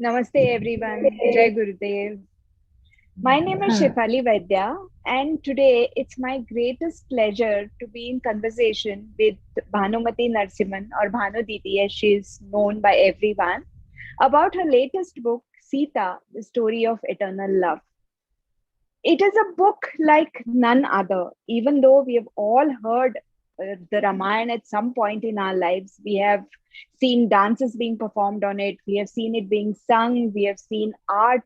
Namaste everyone. Jai Gurudev. My name is Shefali Vaidya, and today it's my greatest pleasure to be in conversation with Bhanumati Narsiman, or Bhanu Didi as she is known by everyone, about her latest book, Sita, the story of eternal love. It is a book like none other, even though we have all heard the Ramayana at some point in our lives. We have seen dances being performed on it, we have seen it being sung, we have seen art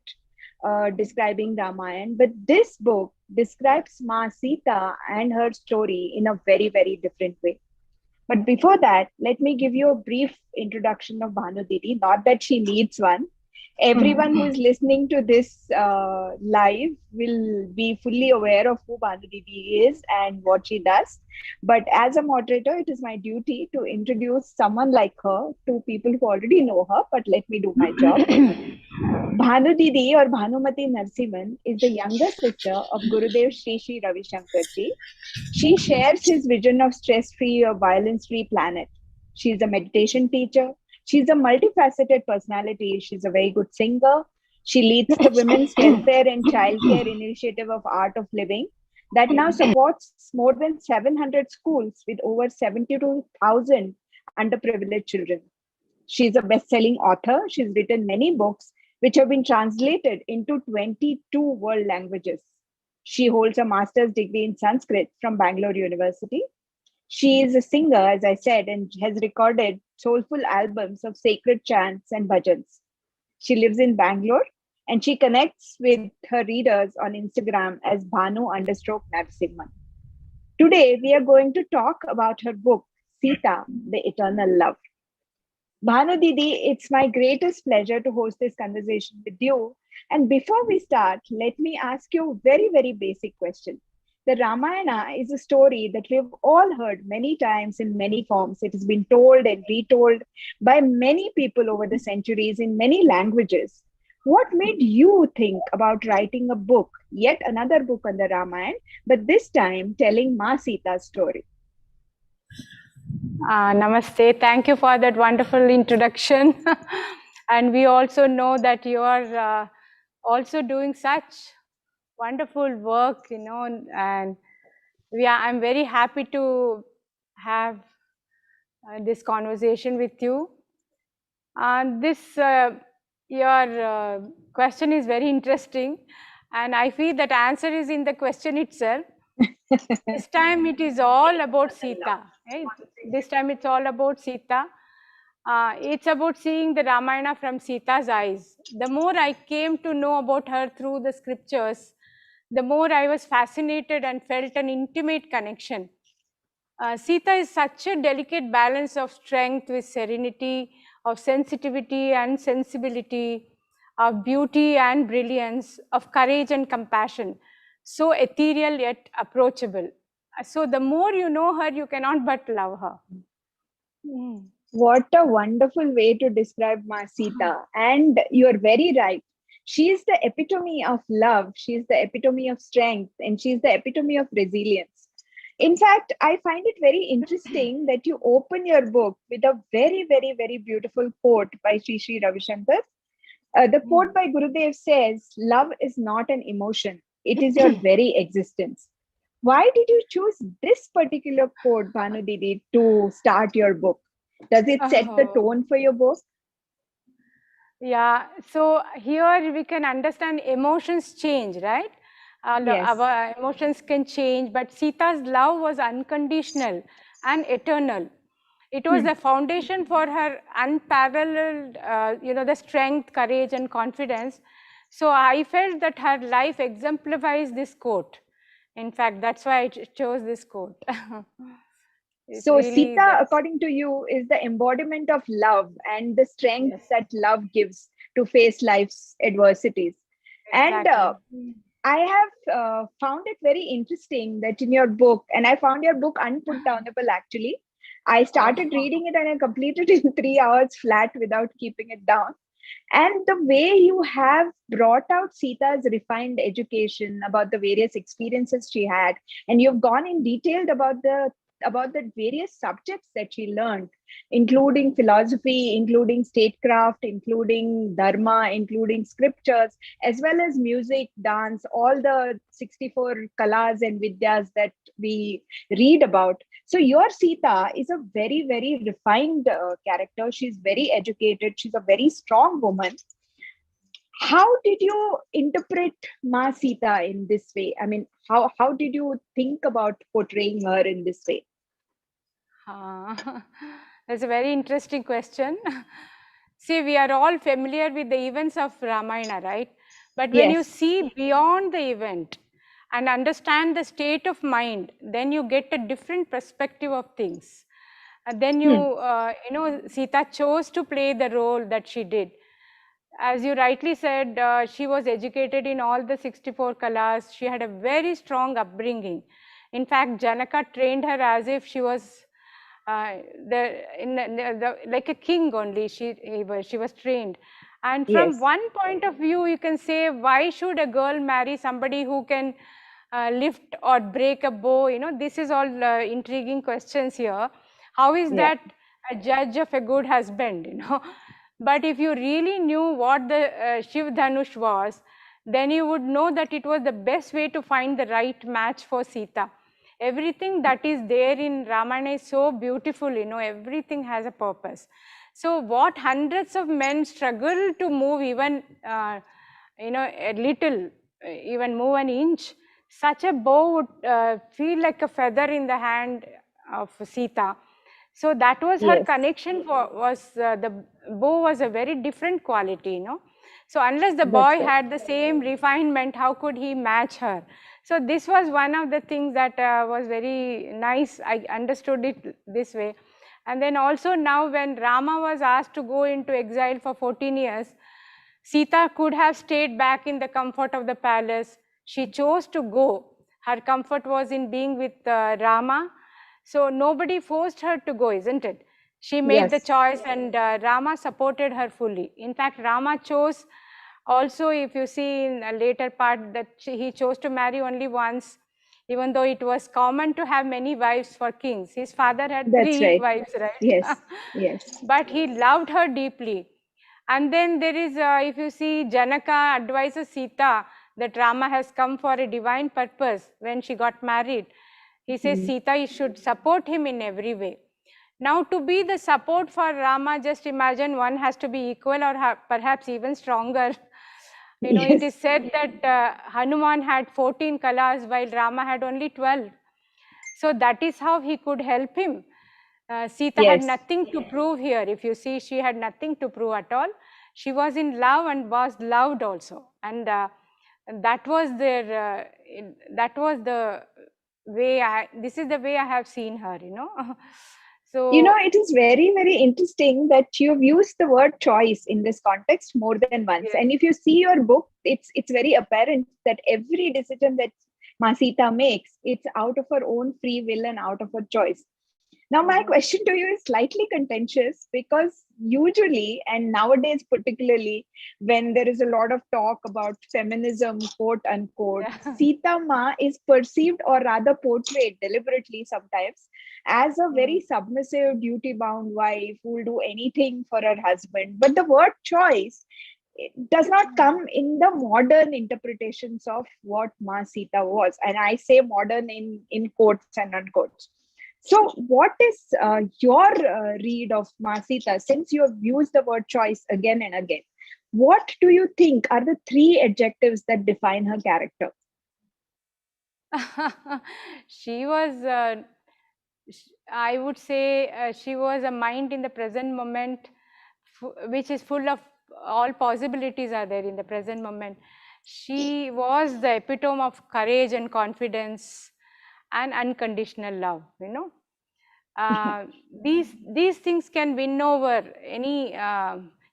describing Ramayana. But this book describes Ma Sita and her story in a very, very different way. But before that, let me give you a brief introduction of Bhanu Didi. Not that she needs one. Everyone who is listening to this live will be fully aware of who Bhanu Didi is and what she does. But as a moderator, it is my duty to introduce someone like her to people who already know her. But let me do my job. Bhanu Didi or Bhanumati Narsiman is the younger sister of Gurudev Shri Ravi Shankar ji. She shares his vision of stress-free or violence-free planet. She's a meditation teacher. She's a multifaceted personality. She's a very good singer. She leads the Women's Welfare and Childcare Initiative of Art of Living that now supports more than 700 schools with over 72,000 underprivileged children. She's a best-selling author. She's written many books which have been translated into 22 world languages. She holds a master's degree in Sanskrit from Bangalore University. She is a singer, as I said, and has recorded soulful albums of sacred chants and bhajans. She lives in Bangalore and she connects with her readers on Instagram as Bhanu_Narasimhan. Today, we are going to talk about her book, Sita, the Eternal Love. Bhanu Didi, it's my greatest pleasure to host this conversation with you. And before we start, let me ask you a very, very basic question. The Ramayana is a story that we've all heard many times in many forms. It has been told and retold by many people over the centuries in many languages. What made you think about writing a book, yet another book on the Ramayana, but this time telling Ma Sita's story? Namaste. Thank you for that wonderful introduction. And we also know that you are also doing such wonderful work, and I'm very happy to have this conversation with you. Your question is very interesting, and I feel that answer is in the question itself. This time it is all about Sita. Right? This time it's all about Sita. It's about seeing the Ramayana from Sita's eyes. The more I came to know about her through the scriptures, the more I was fascinated and felt an intimate connection. Sita is such a delicate balance of strength with serenity, of sensitivity and sensibility, of beauty and brilliance, of courage and compassion. So ethereal yet approachable. So the more you know her, you cannot but love her. What a wonderful way to describe Ma Sita. And you're very right. She is the epitome of love. She is the epitome of strength. And she's the epitome of resilience. In fact, I find it very interesting that you open your book with a very, very, very beautiful quote by Sri Ravi Shankar. The quote by Gurudev says, "Love is not an emotion. It is your very existence." Why did you choose this particular quote, Bhanu Didi, to start your book? Does it set the tone for your book? Yeah, so here we can understand emotions change, right? Yes. Our emotions can change, but Sita's love was unconditional and eternal. It was the foundation for her unparalleled, the strength, courage, and confidence. So I felt that her life exemplifies this quote. In fact, that's why I chose this quote. So Sita, according to you, is the embodiment of love and the strength that love gives to face life's adversities. Exactly. And I have found it very interesting that in your book, and I found your book unputdownable actually. I started reading it and I completed it in 3 hours flat without keeping it down. And the way you have brought out Sita's refined education about the various experiences she had, and you've gone in detailed about the about the various subjects that she learned, including philosophy, including statecraft, including dharma, including scriptures, as well as music, dance, all the 64 kalas and vidyas that we read about. So your Sita is a very, very refined character. She's very educated. She's a very strong woman. How did you interpret Ma Sita in this way? I mean, how did you think about portraying her in this way? That's a very interesting question. See, we are all familiar with the events of Ramayana, right? But when you Yes. see beyond the event and understand the state of mind, then you get a different perspective of things. And then Sita chose to play the role that she did. As you rightly said, she was educated in all the 64 kalas. She had a very strong upbringing. In fact, Janaka trained her as if she was like a king only. She was trained. And from Yes. one point of view, you can say, why should a girl marry somebody who can lift or break a bow? This is all intriguing questions here. How is Yeah. that a judge of a good husband? But if you really knew what the Shiv Dhanush was, then you would know that it was the best way to find the right match for Sita. Everything that is there in Ramayana is so beautiful, everything has a purpose. So what hundreds of men struggle to move even, a little, even move an inch, such a bow would feel like a feather in the hand of Sita. So that was her Yes. connection the bow was a very different quality, So unless the That's boy right. had the same refinement, how could he match her? So this was one of the things that was very nice. I understood it this way. And then also now when Rama was asked to go into exile for 14 years, Sita could have stayed back in the comfort of the palace. She chose to go. Her comfort was in being with Rama. So nobody forced her to go, isn't it? She made the Yes. choice and Rama supported her fully. In fact, Rama chose also, if you see in a later part, that he chose to marry only once, even though it was common to have many wives for kings. His father had That's 3 right. wives, right? Yes. Yes. But he loved her deeply. And then there is, if you see, Janaka advises Sita that Rama has come for a divine purpose when she got married. He says, Mm. Sita, you should support him in every way. Now, to be the support for Rama, just imagine one has to be equal or perhaps even stronger. It is Yes. said that Hanuman had 14 kalas while Rama had only 12. So that is how he could help him. Sita had Yes. nothing to prove here. If you see, she had nothing to prove at all. She was in love and was loved also. And that was that was the way this is the way I have seen her, So, It is very, very interesting that you've used the word choice in this context more than once. yes. And if you see your book, it's very apparent that every decision that Masita makes, it's out of her own free will and out of her choice. Now, my question to you is slightly contentious because usually, and nowadays particularly, when there is a lot of talk about feminism, quote unquote, Yeah. Sita Ma is perceived or rather portrayed deliberately sometimes as a very submissive, duty bound wife who will do anything for her husband. But the word choice, it does not come in the modern interpretations of what Ma Sita was. And I say modern in quotes and unquotes. So, what is your read of Ma Sita? Since you have used the word choice again and again, what do you think are the three adjectives that define her character? She was, I would say, she was a mind in the present moment, which is full of all possibilities are there in the present moment. She was the epitome of courage and confidence and unconditional love, uh, these things can win over any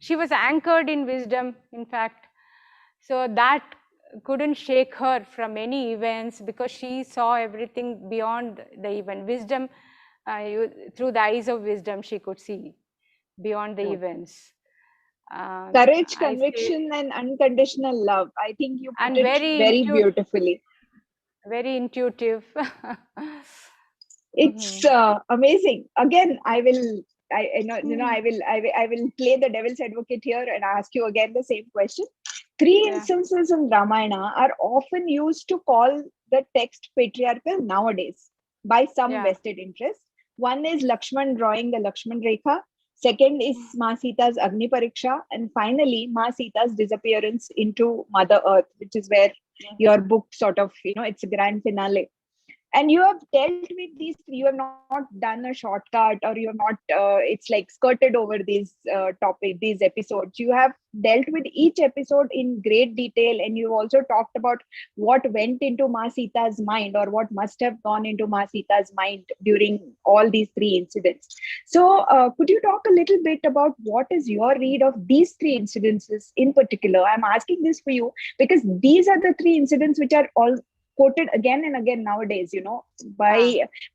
she was anchored in wisdom, in fact, so that couldn't shake her from any events because she saw everything beyond the event. Wisdom, through the eyes of wisdom, she could see beyond the events. Courage, I say, conviction, and unconditional love. I think you put and it very beautifully. very intuitive. It's amazing. Again, I know, I will play the devil's advocate here and ask you again the same question. Three Yeah. instances in Ramayana are often used to call the text patriarchal nowadays by some Yeah. vested interest. One is Lakshman drawing the Lakshman Rekha. Second is Ma Sita's Agni Pariksha. And finally, Ma Sita's disappearance into Mother Earth, which is where your book sort of, it's a grand finale. And you have dealt with these three. You have not done a shortcut, or you have not it's like skirted over these these episodes. You have dealt with each episode in great detail, and you also talked about what went into Ma Sita's mind, or what must have gone into Ma Sita's mind during all these three incidents. So could you talk a little bit about what is your read of these three incidences in particular? I'm asking this for you because these are the three incidents which are all quoted again and again nowadays, Yeah. by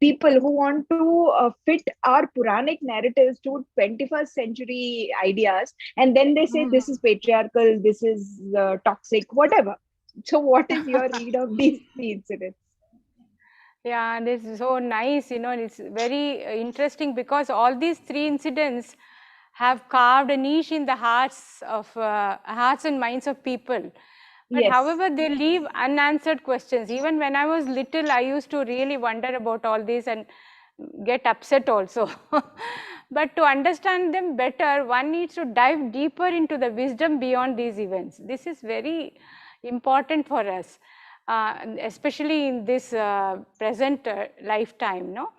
people who want to fit our Puranic narratives to 21st century ideas. And then they say this is patriarchal, this is toxic, whatever. So, what is your read of these three incidents? Yeah, this is so nice. It's very interesting because all these three incidents have carved a niche in the hearts and minds of people. But Yes. however, they leave unanswered questions. Even when I was little, I used to really wonder about all this and get upset also. But to understand them better, one needs to dive deeper into the wisdom beyond these events. This is very important for us, especially in this present lifetime, no?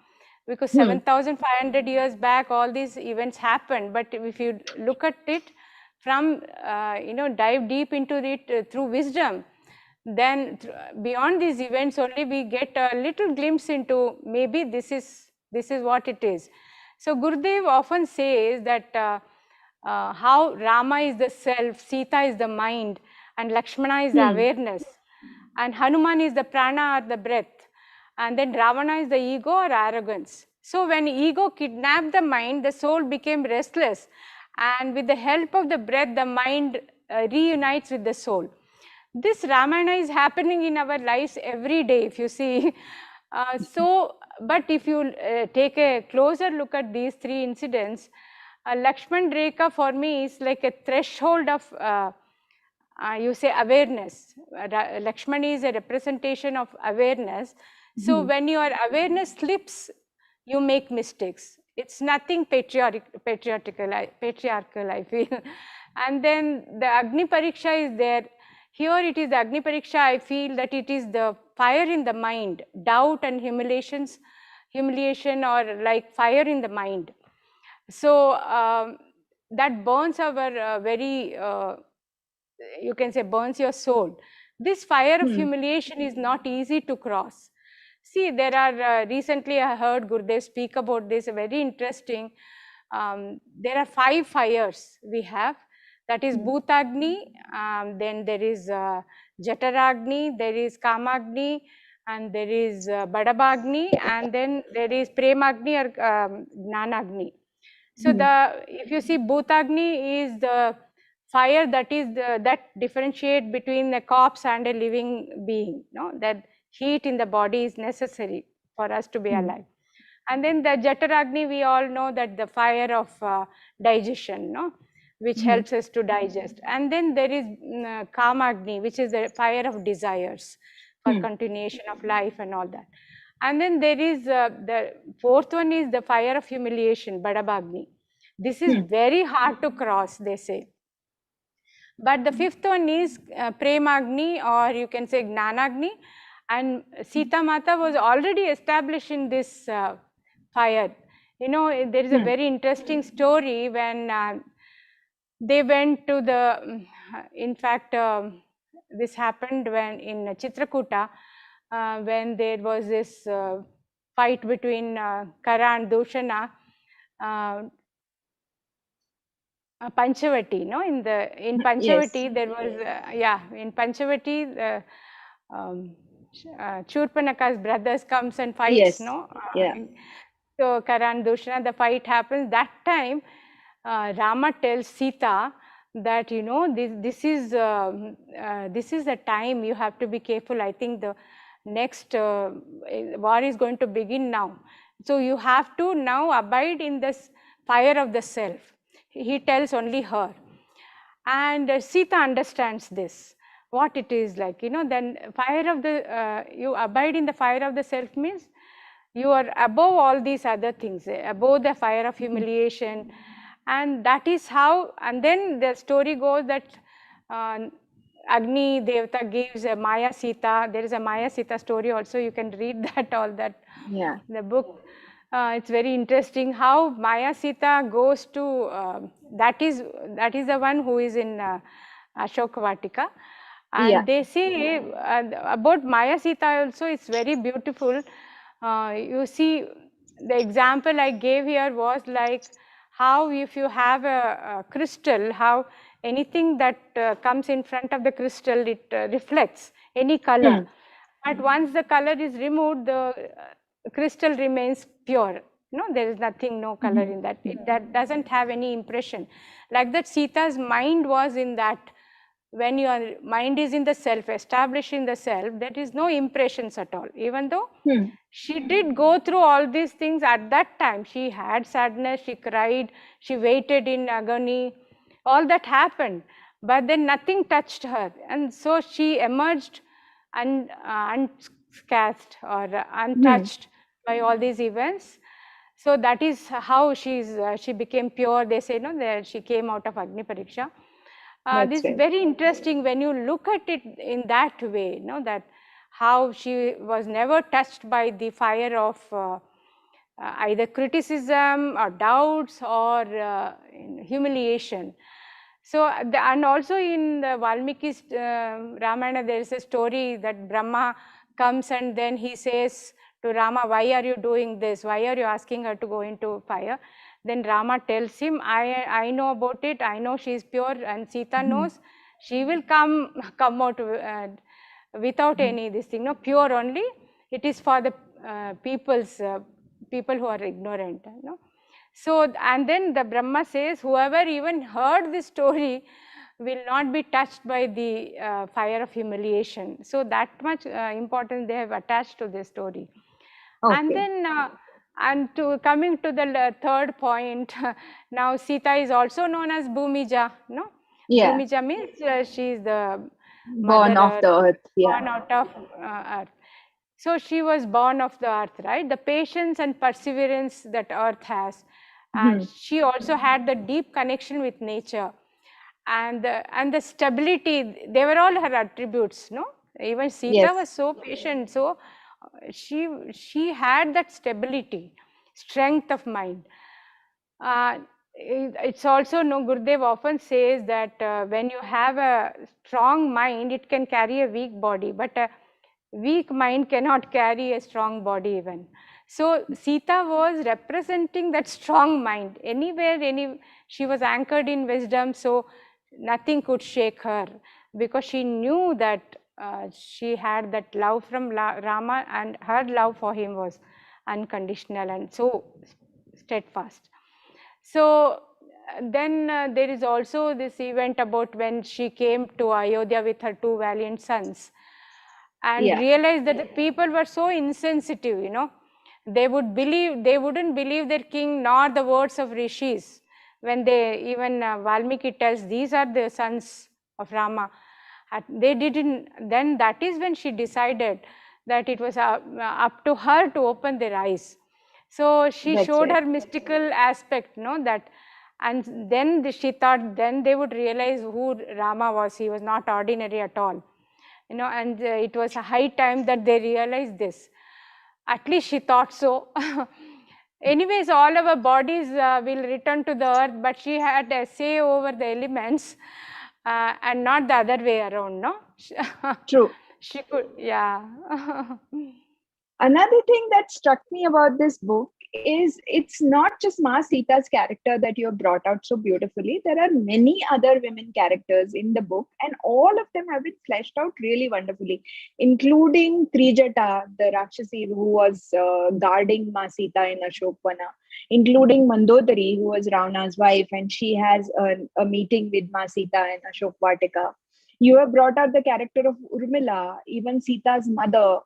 Because Hmm. 7,500 years back, all these events happened. But if you look at it from, dive deep into it through wisdom, then beyond these events only we get a little glimpse into maybe this is what it is. So Gurudev often says that how Rama is the self, Sita is the mind, and Lakshmana is the Hmm. awareness, and Hanuman is the prana or the breath, and then Ravana is the ego or arrogance. So when ego kidnapped the mind, the soul became restless, and with the help of the breath, the mind reunites with the soul. This Ramayana is happening in our lives every day, if you see. But if you take a closer look at these three incidents, Lakshman Rekha for me is like a threshold of, you say, awareness. Lakshman is a representation of awareness. So Hmm. when your awareness slips, you make mistakes. It's nothing patriarchal, I feel. And then the Agni Pariksha is there. Here it is the Agni Pariksha, I feel that it is the fire in the mind, doubt and humiliation or like fire in the mind. So that burns our you can say burns your soul. This fire of Hmm. humiliation is not easy to cross. See, there are, recently I heard Gurudev speak about this, very interesting. There are 5 fires we have, that is Hmm. Bhutagni, then there is Jataragni, there is Kamagni, and there is Badabagni, and then there is Premagni or Gnanagni. So Hmm. if you see, Bhutagni is the fire that differentiate between a corpse and a living being. No, that heat in the body is necessary for us to be Hmm. alive. And then the Jataragni, we all know that the fire of digestion, no, which Hmm. helps us to digest. And then there is Kamagni, which is the fire of desires for Hmm. continuation of life and all that. And then there is the fourth one is the fire of humiliation, Badabagni. This is Hmm. very hard to cross, they say. But the fifth one is Premagni, or you can say Gnanagni. And Sita Mata was already established in this fire. There is a Hmm. very interesting story when they went to the, in fact, this happened when in Chitrakuta, when there was this fight between Kara and Dushana. uh, Panchavati, no, in Yes. Panchavati there was, in Panchavati, Churpanaka's brothers comes and fights, Yes. no. Yeah. So Karan Dushana, the fight happens. That time, Rama tells Sita that, this is the time you have to be careful. I think the next war is going to begin now. So you have to now abide in this fire of the self. He tells only her. And Sita understands this, what it is like, then fire of the, you abide in the fire of the self means you are above all these other things, above the fire of humiliation. And that is how, and then the story goes that uh, Agni Devata gives a Maya Sita. There is a Maya Sita story also. You can read that, all that, the book. It's very interesting how Maya Sita goes to, that is the one who is in Ashoka Vatika. And they say about Maya Sita also, it's very beautiful. You see, the example I gave here was like how if you have a crystal, how anything that comes in front of the crystal, it reflects any color. But once the color is removed, the crystal remains pure. There is nothing, no color in that. That doesn't have any impression. Like that, Sita's mind was in that. When your mind is in the self, established in the self, there is no impressions at all. Even though she did go through all these things at that time, she had sadness, she cried, she waited in agony, all that happened. But then nothing touched her. And so she emerged unscathed or untouched by all these events. So that is how she became pure. They say, that she came out of Agni Pariksha. This is very interesting when you look at it in that way, that how she was never touched by the fire of either criticism or doubts or humiliation. So, and also in the Valmiki's Ramayana, there is a story that Brahma comes and then he says to Rama, why are you doing this? Why are you asking her to go into fire? Then Rama tells him, I know about it. I know she is pure, and Sita knows she will come out without any this thing, pure only. It is for the people who are ignorant. So, and then the Brahma says, whoever even heard this story will not be touched by the fire of humiliation. So that much importance they have attached to this story. And then, and to coming to the third point, now Sita is also known as Bhumija, Bhumija means she is the born of the earth, born out of earth. So she was born of the earth, right? The patience and perseverance that earth has. And she also had the deep connection with nature. And the stability, they were all her attributes, Even Sita was so patient, so she had that stability, strength of mind. It's also, Gurudev often says that when you have a strong mind, it can carry a weak body, but a weak mind cannot carry a strong body even. So Sita was representing that strong mind. Anywhere, she was anchored in wisdom, so nothing could shake her, because she knew that she had that love from Rama, and her love for him was unconditional and so steadfast. So then there is also this event about when she came to Ayodhya with her two valiant sons, and realized that the people were so insensitive, they wouldn't believe their king nor the words of rishis. When they, even Valmiki tells, these are the sons of Rama, they didn't. Then that is when she decided that it was up to her to open their eyes. So she showed her mystical aspect, that, and then she thought, then they would realize who Rama was. He was not ordinary at all, and it was a high time that they realized this. At least she thought so. Anyways, all our bodies will return to the earth, but she had a say over the elements, and not the other way around, True. She could, Another thing that struck me about this book is it's not just Ma Sita's character that you have brought out so beautifully. There are many other women characters in the book, and all of them have been fleshed out really wonderfully, including Trijata, the Rakshasi who was guarding Ma Sita in Ashokvana, including Mandodari, who was Ravana's wife, and she has a meeting with Ma Sita in Ashok Vatika. You have brought out the character of Urmila, even Sita's mother,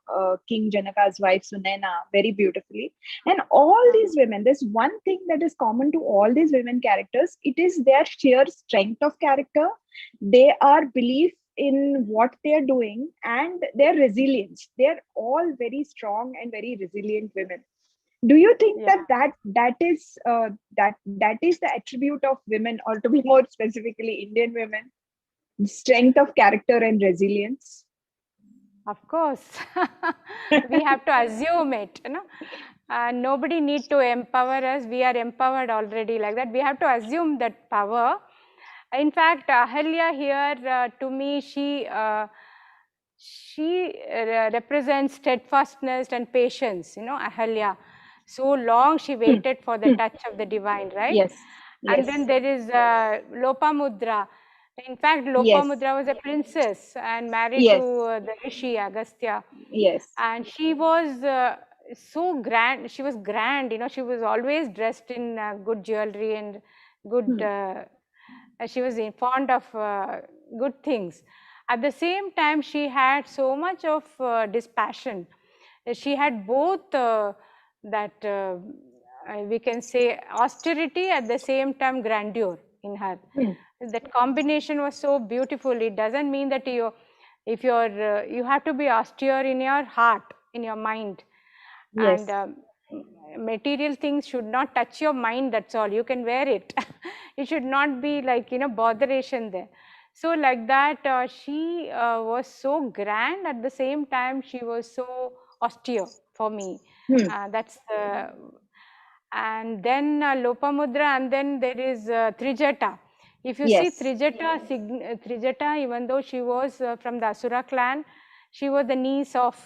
King Janaka's wife Sunaina, very beautifully. And all these women, there's one thing that is common to all these women characters. It is their sheer strength of character. They are belief in what they're doing and their resilience. They're all very strong and very resilient women. Do you think Yeah. that is the attribute of women, or to be more specifically Indian women, strength of character and resilience? Of course, we have to assume it, you know. Nobody need to empower us. We are empowered already like that. We have to assume that power. In fact, Ahalya here, to me, she represents steadfastness and patience. You know, Ahalya. So long she waited for the touch of the divine, right? Yes, And then yes, there is Lopamudra. In fact, yes, Lopamudra was a princess and married to yes, the Rishi Agastya. yes. And she was so grand. She was grand, you know, she was always dressed in good jewelry and good, Hmm. she was fond of good things. At the same time, she had so much of dispassion. She had both that we can say austerity, at the same time grandeur in her. Hmm. That combination was so beautiful. It doesn't mean that if you're you have to be austere in your heart, in your mind, and Yes. material things should not touch your mind. That's all. You can wear it. It should not be like, you know, botheration there. So like that, she was so grand. At the same time, she was so austere for me. Hmm. That's the, and then Lopamudra, and then there is Trijata. If you see Yes. Trijata, Trijata, even though she was from the Asura clan, she was the niece of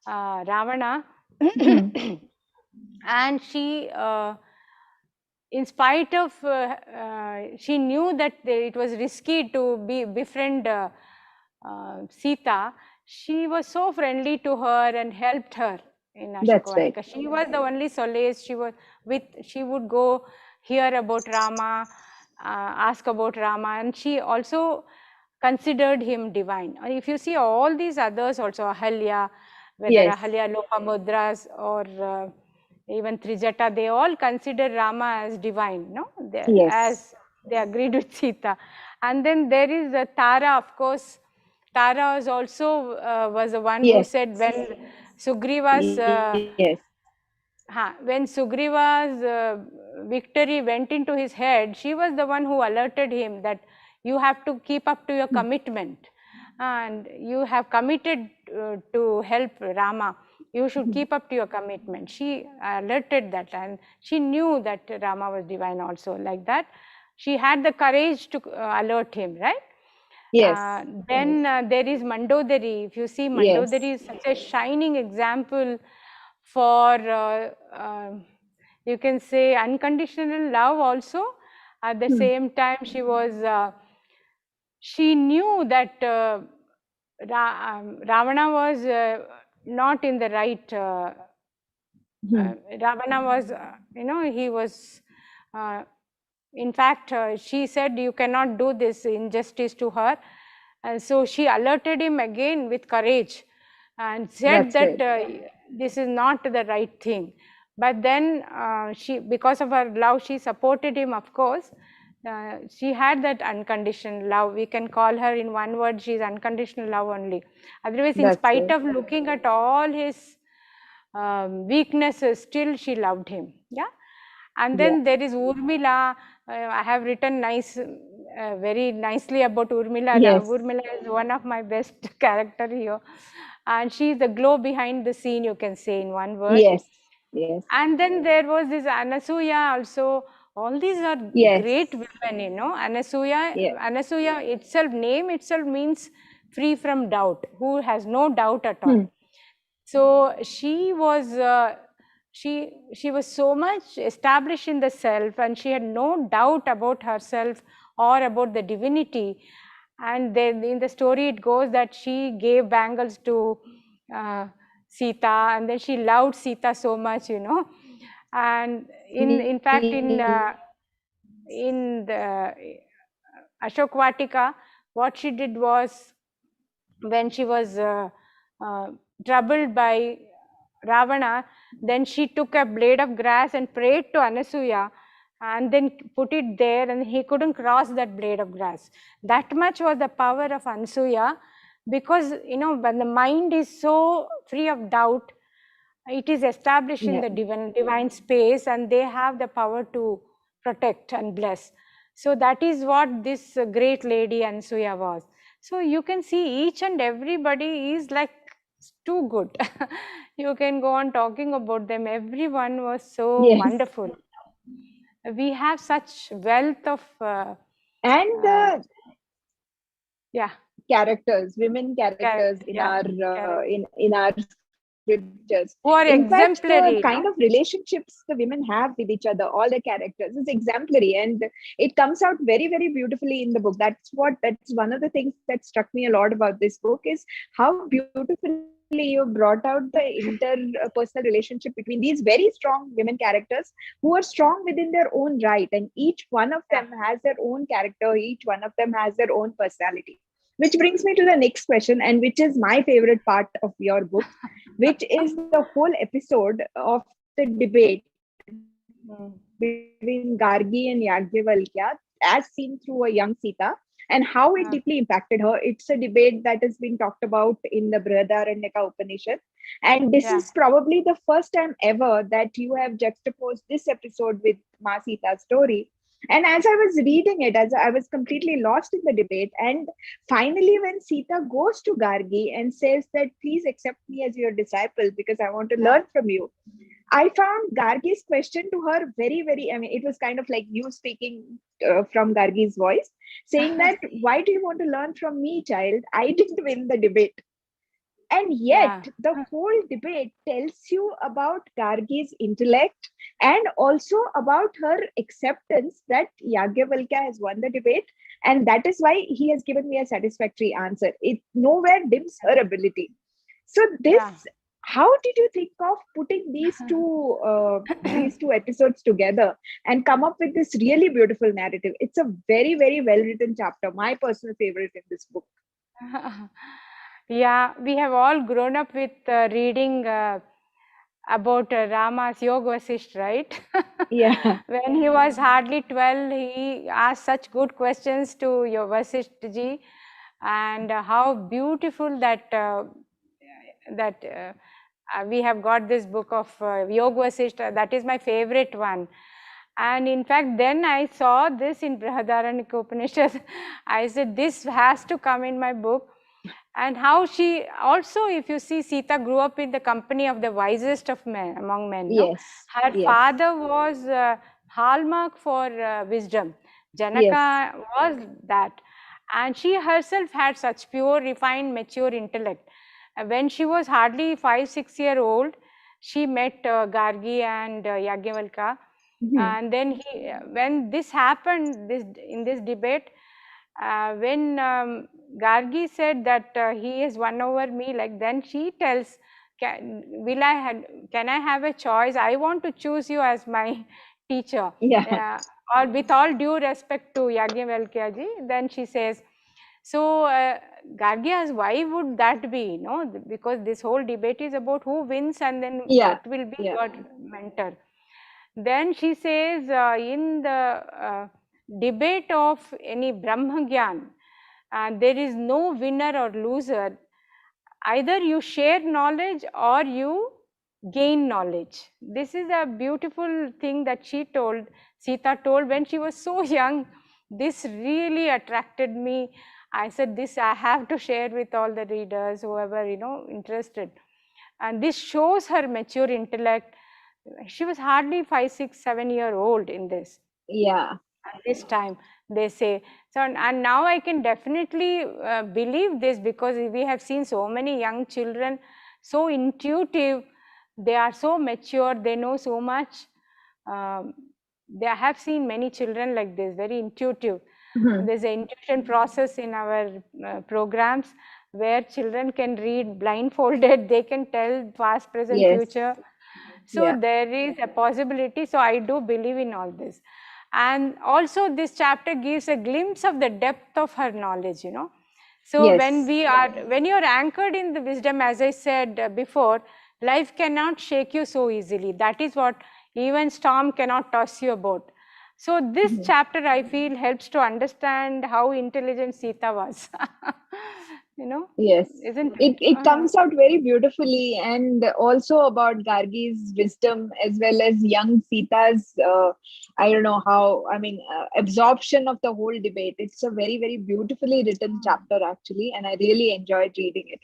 Ravana, Hmm. and she, in spite of, she knew that it was risky to befriend Sita. She was so friendly to her and helped her in That's right. Ashokavartika. She was the only solace. She was with. She would go hear about Rama, ask about Rama, and she also considered him divine. If you see all these others also, Ahalya, whether Yes. Ahalya Lopamudras or even Trijata, they all consider Rama as divine, no? Yes. As they agreed with Sita. And then there is Tara, of course. Tara was also was the one who Yes. said Yes. when Sugriva's victory went into his head, she was the one who alerted him that you have to keep up to your Hmm. commitment, and you have committed to help Rama. You should Hmm. keep up to your commitment. She alerted that, and she knew that Rama was divine also. Like that, she had the courage to alert him, right? Yes. Then there is Mandodari. If you see, Yes. Mandodari is such a shining example for, you can say, unconditional love also. At the Hmm. same time, she knew that Ravana was not in the right, Hmm. Ravana was, you know, he was, uh, in fact, she said, you cannot do this injustice to her. And so she alerted him again with courage and said That's that right. this is not the right thing. But then because of her love, she supported him, of course. She had that unconditional love. We can call her in one word, she is unconditional love only. Otherwise, in That's spite right. of looking at all his weaknesses, still she loved him. Yeah. And Yeah. then there is Urmila. I have written very nicely about Urmila. Yes. Urmila is one of my best character here, and she is the glow behind the scene, you can say in one word. Yes. Yes. And then there was this Anasuya also. All these are Yes. great women, you know. Yeah. Anasuya itself, name itself means free from doubt, who has no doubt at all. Hmm. So she was so much established in the self, and she had no doubt about herself or about the divinity. And then in the story it goes that she gave bangles to uh, Sita, and then she loved Sita so much, you know. And in fact in the Ashok Vatika, what she did was, when she was troubled by Ravana, then she took a blade of grass and prayed to Anasuya and then put it there, and he couldn't cross that blade of grass. That much was the power of Anasuya, because when the mind is so free of doubt, it is established in Yeah. the divine space, and they have the power to protect and bless. So that is what this great lady Ansuya was. So you can see each and everybody is like too good. You can go on talking about them. Everyone was so Yes. wonderful. We have such wealth of And yeah, characters, women characters in yeah, our in our scriptures. In who are fact, the kind of exemplary, no? relationships the women have with each other, all the characters, is exemplary, and it comes out very, very beautifully in the book. That's one of the things that struck me a lot about this book, is how beautifully you brought out the interpersonal relationship between these very strong women characters who are strong within their own right, and each one of them Yeah. has their own character, each one of them has their own personality. Which brings me to the next question, and which is my favorite part of your book, which is the whole episode of the debate between Gargi and Yagyavalkya, as seen through a young Sita, and how it deeply impacted her. It's a debate that has been talked about in the Brihadaranyaka Upanishad. And this is probably the Yeah. first time ever that you have juxtaposed this episode with Ma Sita's story. And as I was reading it, as I was completely lost in the debate, and finally, when Sita goes to Gargi and says that, please accept me as your disciple because I want to learn Yeah. from you, I found Gargi's question to her very, very, I mean, it was kind of like you speaking from Gargi's voice, saying that, why do you want to learn from me, child? I didn't win the debate. And yet, Yeah. the whole debate tells you about Gargi's intellect and also about her acceptance that Yagyavalkya has won the debate. And that is why he has given me a satisfactory answer. It nowhere dims her ability. So, Yeah. how did you think of putting these two episodes together and come up with this really beautiful narrative? It's a very, very well written chapter, my personal favorite in this book. Yeah, we have all grown up with reading about Rama's Yoga Vasisht, right? Yeah. When he was hardly 12, he asked such good questions to your Vasisht ji, and how beautiful that we have got this book of Yoga Vasisht. That is my favorite one. And in fact, then I saw this in Brihadaranyaka Upanishad. I said, this has to come in my book. And how she also, if you see, Sita grew up in the company of the wisest of men, among men. No, Yes. her Yes. father was hallmark for wisdom. Yes. Janaka was that, and she herself had such pure, refined, mature intellect. When she was hardly 5-6 year old, she met Gargi and Yagyavalkya, Mhm. and then when this happened, in this debate, when Gargi said that he has won over me, like, then she tells, can I have a choice? I want to choose you as my teacher. Yeah. Or with all due respect to Yagyavalkya ji, then she says, so Gargi asks, why would that be? No, because this whole debate is about who wins and then Yeah. what will be Yeah. your mentor. Then she says, in the debate of any Brahmagyan, there is no winner or loser. Either you share knowledge or you gain knowledge. This is a beautiful thing that Sita told when she was so young. This really attracted me. I said, this I have to share with all the readers, whoever, interested. And this shows her mature intellect. She was hardly 5, 6, 7 year old in this. Yeah. At this time, they say. So, and now I can definitely believe this, because we have seen so many young children, so intuitive, they are so mature, they know so much. Um, they have seen many children like this, very intuitive. Mhm. There's an intuition process in our programs where children can read blindfolded, they can tell past, present, Yes. future. So Yeah. there is a possibility. So I do believe in all this. And also this chapter gives a glimpse of the depth of her knowledge, you know. So Yes. when you are anchored in the wisdom, as I said before, life cannot shake you so easily. That is what even storm cannot toss you about. So this chapter, I feel, helps to understand how intelligent Sita was. You know, Yes, isn't it? it comes out very beautifully, and also about Gargi's wisdom as well as young Sita's. I don't know how. I mean, absorption of the whole debate. It's a very very beautifully written chapter actually, and I really enjoyed reading it.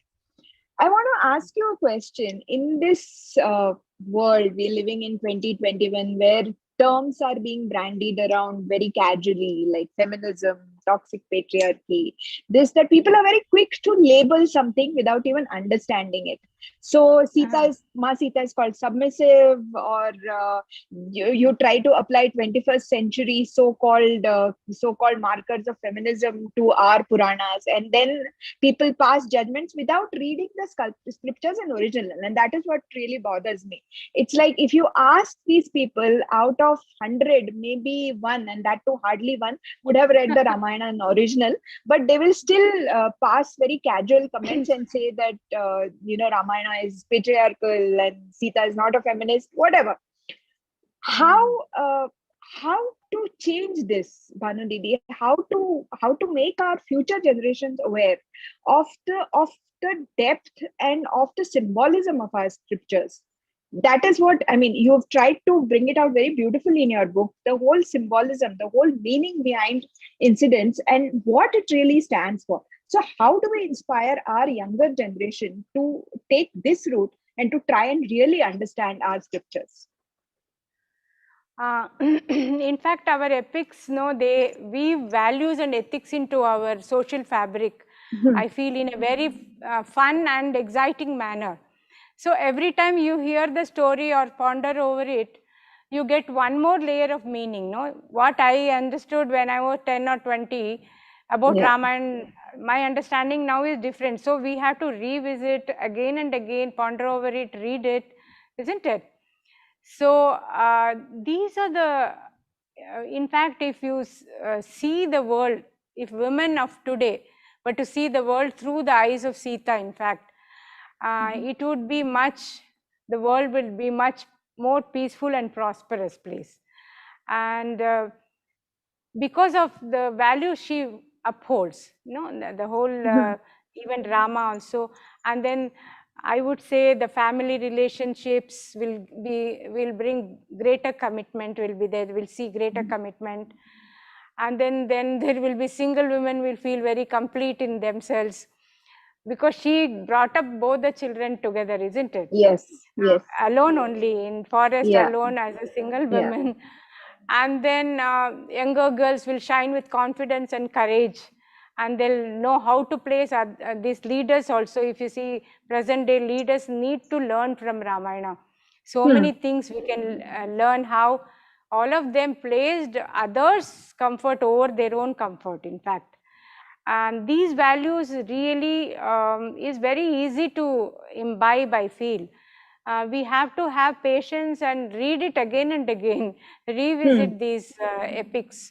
I want to ask you a question. In this world we're living in 2021, where terms are being brandied around very casually, like feminism, toxic patriarchy, this, that people are very quick to label something without even understanding it. So Ma Sita is called submissive, or you try to apply 21st century so-called markers of feminism to our Puranas, and then people pass judgments without reading the scriptures in original, and that is what really bothers me. It's like if you ask these people, out of 100 maybe one, and that too hardly one, would have read the Ramayana in original, but they will still pass very casual comments and say that Ramayana is patriarchal and Sita is not a feminist, whatever. How uh, how to change this, Bhanu Didi? How to make our future generations aware of the depth and of the symbolism of our scriptures? That is what I mean. You've tried to bring it out very beautifully in your book, the whole symbolism, the whole meaning behind incidents, and what it really stands for. So how do we inspire our younger generation to take this route and to try and really understand our scriptures? In fact, our epics, they weave values and ethics into our social fabric, I feel, in a very fun and exciting manner. So every time you hear the story or ponder over it, you get one more layer of meaning. No, what I understood when I was 10 or 20 about Yeah. Ramayana, my understanding now is different. So we have to revisit again and again, ponder over it, read it, isn't it? So these are the, in fact, if you see the world, if women of today were to see the world through the eyes of Sita, in fact, it would be the world will be much more peaceful and prosperous place. And because of the values she upholds, the whole, even Rama also. And then I would say the family relationships will bring greater commitment, will be there, will see greater commitment. And then there will be single women will feel very complete in themselves, because she brought up both the children together, isn't it? Yes, yes. Alone, only in forest, Yeah, alone as a single yeah. woman. And then younger girls will shine with confidence and courage, and they'll know how to place these leaders also. If you see, present day leaders need to learn from Ramayana. So many things we can learn, how all of them placed others' comfort over their own comfort, in fact. And these values really is very easy to imbibe, I feel. We have to have patience and read it again and again, revisit these epics.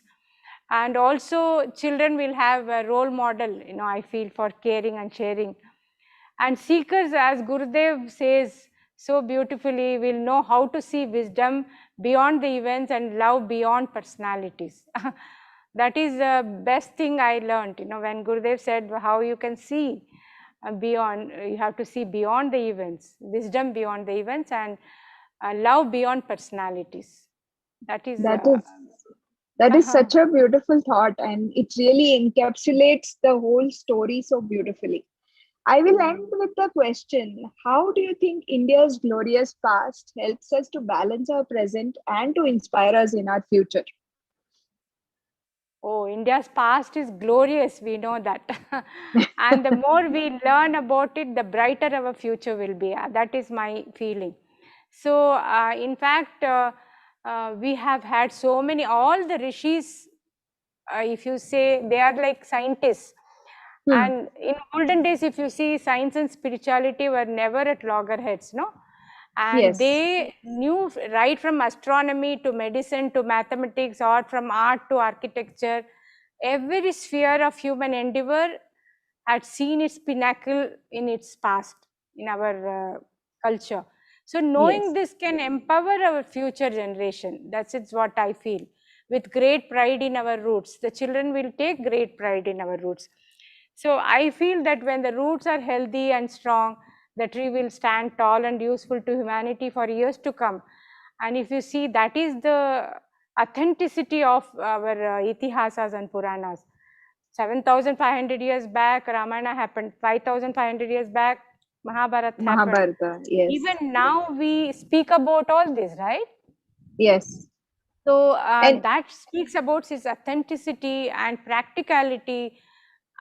And also children will have a role model, I feel, for caring and sharing. And seekers, as Gurudev says so beautifully, will know how to see wisdom beyond the events and love beyond personalities. That is the best thing I learned, when Gurudev said how you can see beyond, you have to see beyond the events, wisdom beyond the events, and love beyond personalities. That is That is that is uh, such a beautiful thought, and it really encapsulates the whole story so beautifully. I will end with the question: how do you think India's glorious past helps us to balance our present and to inspire us in our future? Oh, India's past is glorious, we know that. And the more we learn about it, the brighter our future will be. That is my feeling. So, in fact, we have had so many, all the rishis, if you say, they are like scientists. Hmm. And in olden days, if you see, science and spirituality were never at loggerheads, no? And Yes. they knew right from astronomy to medicine to mathematics, or from art to architecture, every sphere of human endeavor had seen its pinnacle in its past, in our culture. So knowing Yes. this can empower our future generation. That's it's what I feel. With great pride in our roots, the children will take great pride in our roots. So I feel that when the roots are healthy and strong, the tree will stand tall and useful to humanity for years to come. And if you see, that is the authenticity of our itihasas and Puranas. 7,500 years back, Ramayana happened. 5,500 years back, Mahabharata happened. Mahabharata. Yes. Even now we speak about all this, right? Yes. So And that speaks about its authenticity and practicality,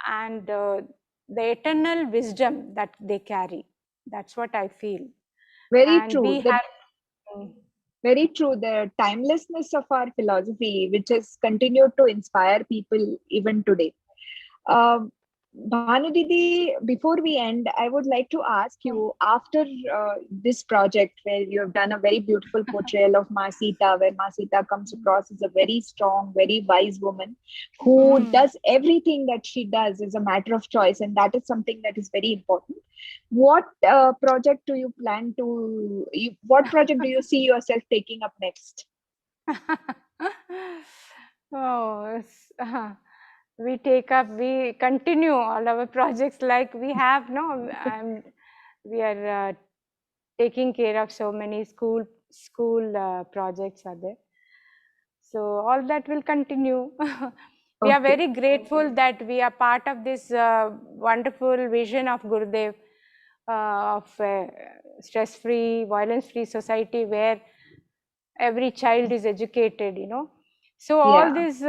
and the eternal wisdom that they carry. That's what I feel. very And true. we The have, mm, Very true. The timelessness of our philosophy, which has continued to inspire people even today. Um, Bhanu Didi, before we end, I would like to ask you, after this project where you have done a very beautiful portrayal of Ma Sita, where Ma Sita comes across as a very strong, very wise woman who mm. does everything that she does is a matter of choice, and that is something that is very important. What project do you plan to? What project do you see yourself taking up next? Oh, we continue all our projects like we have. No, we are taking care of so many school projects are there. So all that will continue. We are Okay. very grateful that we are part of this wonderful vision of Gurudev, of stress-free, violence-free society where every child is educated, So all Yeah. this,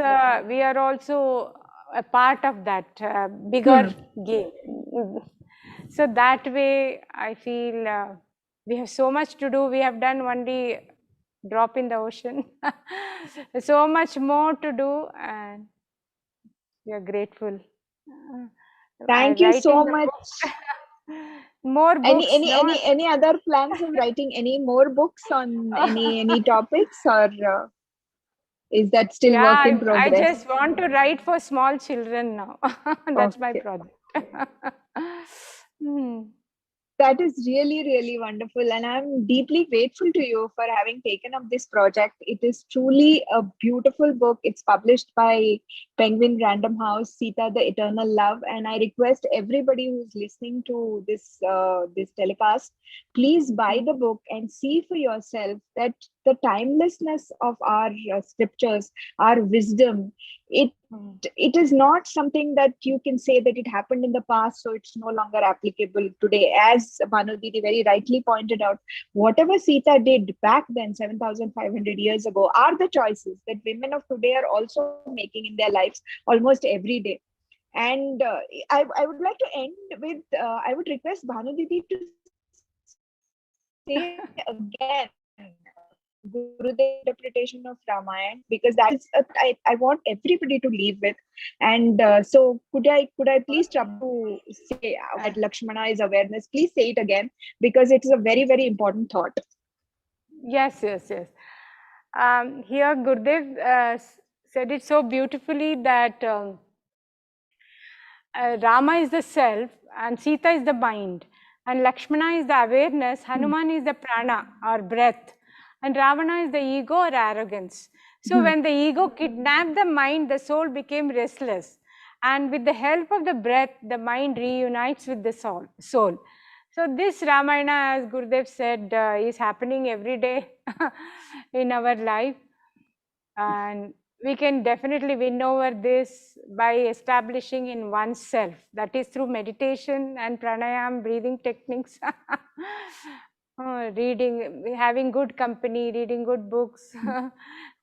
we are also a part of that bigger Hmm. game. So that way, I feel we have so much to do. We have done only drop in the ocean. So much more to do, and we are grateful. Thank you Writing so the much. book, more Any books, any no? any any other plans of writing any more books on any topics, or is that still Yeah, work in I progress? just want to write for small children now. That's my Okay. project. Hmm. That is really, really wonderful. And I'm deeply grateful to you for having taken up this project. It is truly a beautiful book. It's published by Penguin Random House, Sita, the Eternal Love. And I request everybody who's listening to this telecast, please buy the book and see for yourself that the timelessness of our scriptures, our wisdom, it Hmm. it is not something that you can say that it happened in the past, so it's no longer applicable today. As Bhanu Didi very rightly pointed out, whatever Sita did back then, 7,500 years ago, are the choices that women of today are also making in their lives almost every day. And I would like to end with, I would request Bhanu Didi to say again Gurudev interpretation of Ramayana, because that is I want everybody to leave with. And so could I please trouble you to say that Lakshmana is awareness? Please say it again, because it is a very, very important thought. Yes, yes, yes. Here, Gurudev said it so beautifully that Rama is the self, and Sita is the mind, and Lakshmana is the awareness, Hmm. Hanuman is the prana or breath, and Ravana is the ego or arrogance. So Hmm. when the ego kidnapped the mind, the soul became restless. And with the help of the breath, the mind reunites with the soul. So this Ramayana, as Gurudev said, is happening every day in our life. And we can definitely win over this by establishing in oneself, that is through meditation and pranayam, breathing techniques. Reading, having good company, reading good books.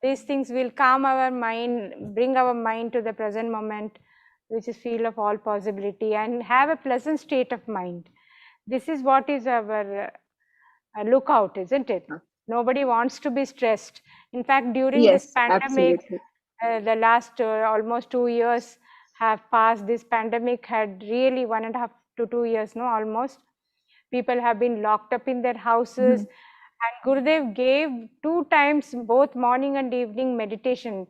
These things will calm our mind, bring our mind to the present moment, which is field of all possibility, and have a pleasant state of mind. This is what is our lookout, isn't it? Nobody wants to be stressed. In fact, during this Yes, pandemic, absolutely. the last almost 2 years have passed. This pandemic had really 1.5 to 2 years, no, almost. People have been locked up in their houses. Mhm. And Gurudev gave 2 times, both morning and evening meditation,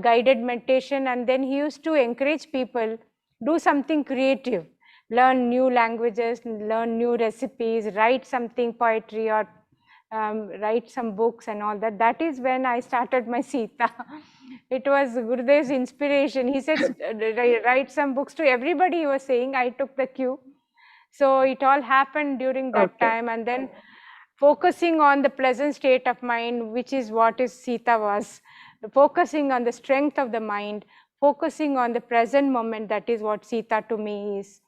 guided meditation. And then he used to encourage people, do something creative, learn new languages, learn new recipes, write something, poetry, or write some books and all that. That is when I started my Sita. It was Gurudev's inspiration. He said, write some books to everybody, he was saying. I took the cue. So it all happened during that time. And then focusing on the pleasant state of mind, which is what is Sita was, focusing on the strength of the mind, focusing on the present moment, that is what Sita to me is.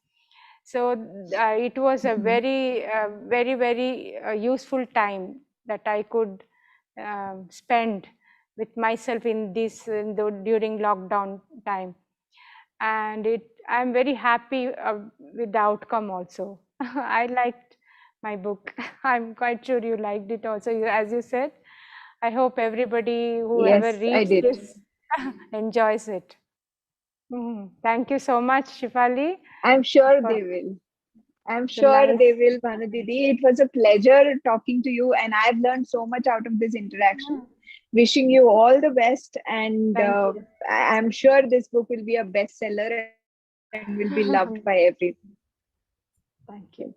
So it was a very useful time that I could spend with myself in this during lockdown time. And I'm very happy with the outcome also. I liked my book. I'm quite sure you liked it also, as you said. I hope everybody, whoever Yes, I reads did. this, enjoys it. Thank you so much, Shefali. I'm sure they will. I'm It's a sure nice. they will, Bhanu Didi. It was a pleasure talking to you, and I've learned so much out of this interaction. Wishing you all the best, and Thank you. I'm sure this book will be a bestseller and will be loved by everyone. Thank you.